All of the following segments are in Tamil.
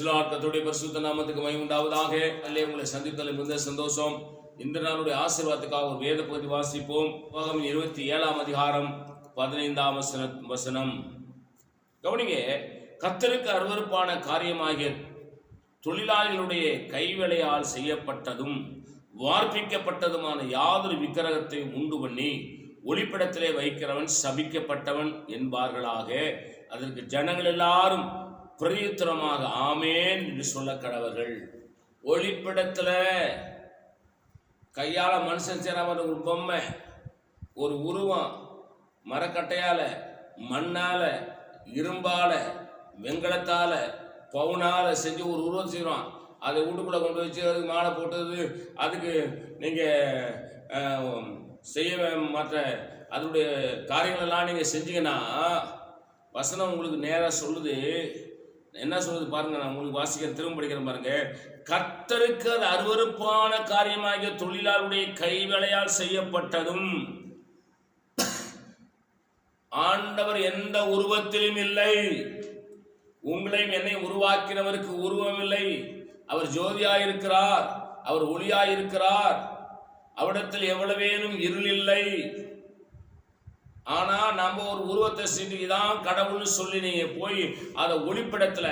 கர்த்தருடைய பரிசுத்த நாமத்துக்கு மகிமை உண்டாவதாக. அல்லே உங்களை சந்தித்தல் மிகுந்த சந்தோஷம். இந்த நாளுடைய ஆசீர்வாதத்துக்காக ஒரு வேத பகுதி வாசிப்போம். 27ஆம் அதிகாரம் 15ஆம் வசனம். கவனிங்க, கர்த்தருக்கு அருவருப்பான காரியமாகிய தொழிலாளிகளுடைய கைவேலையால் செய்யப்பட்டதும் வார்ப்பிக்கப்பட்டதுமான யாதொரு விக்கிரகத்தை உண்டு பண்ணி ஒளிப்படத்திலே வைக்கிறவன் சபிக்கப்பட்டவன் என்பார்களாக. அதற்கு ஜனங்கள் எல்லாரும் பிரயுத்தரமாக ஆமேன் என்று சொல்ல கடவர்கள். ஒளிப்படத்துல கையால மனுஷன் சேராம ஒரு பொம்மை, ஒரு உருவம் மரக்கட்டையால, மண்ணால, இரும்பால, வெங்கலத்தால, பவுனால செஞ்சு ஒரு உருவம் செய்வான். அதை வீட்டுக்குள்ள கொண்டு வச்சு அதுக்கு மாலை போட்டது, அதுக்கு நீங்க செய்ய மற்ற அதனுடைய காரியங்கள் எல்லாம் நீங்க செஞ்சீங்கன்னா வசனம் உங்களுக்கு நேராக சொல்லுது. என்ன சொல்லுது பாருங்க, நான் உங்களுக்கு வாசிக்கிறேன், திரும்ப படிக்கிறேன் பாருங்க. கர்த்தருக்கு அது அருவருப்பான காரியமாகிய தொழிலாளருடைய கைவேலையால் செய்யப்பட்டதும் ஆண்டவர் எந்த உருவத்திலும் இல்லை. உங்களையும் என்னை உருவாக்கினவருக்கு உருவம் இல்லை. அவர் ஜோதியாயிருக்கிறார், அவர் ஒளியாயிருக்கிறார். அவரிடத்தில் எவ்வளவேனும் இருள் இல்லை. ஆனா நம்ம ஒரு உருவத்தை செஞ்சு இதான் கடவுள்னு சொல்லி நீங்க போய் அதை ஒளிப்படத்துல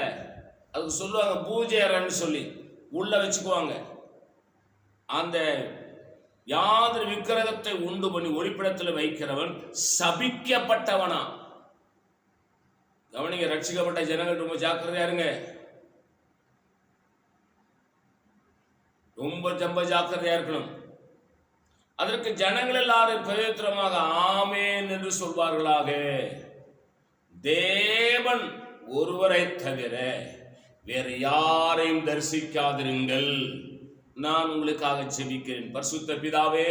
அதுக்கு சொல்லுவாங்க பூஜை அறைன்னு சொல்லி உள்ள வச்சுக்குவாங்க. அந்த யாதொரு விக்கிரகத்தை உண்டு பண்ணி ஒளிப்படத்துல வைக்கிறவன் சபிக்கப்பட்டவனா. கவனிங்க, ரட்சிக்கப்பட்ட ஜனங்கள் ரொம்ப ஜாக்கிரதையா இருங்க. ரொம்ப ஜாக்கிரதையா இருக்கணும். அதற்கு ஜனங்கள் எல்லாரும் பிரயோஜனமாக ஆமேன் என்று சொல்வார்களாக. தேவன் ஒருவரை தவிர வேறு யாரையும் தரிசிக்காதிருங்கள். நான் உங்களுக்காக ஜெபிக்கிறேன். பரிசுத்த பிதாவே,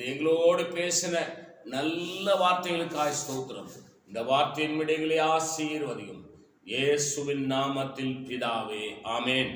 எங்களோடு பேசின நல்ல வார்த்தைகளுக்காக ஸ்தோத்திரம். இந்த வார்த்தையின் விடைகளை ஆசீர்வதியும். இயேசுவின் நாமத்தில் பிதாவே, ஆமேன்.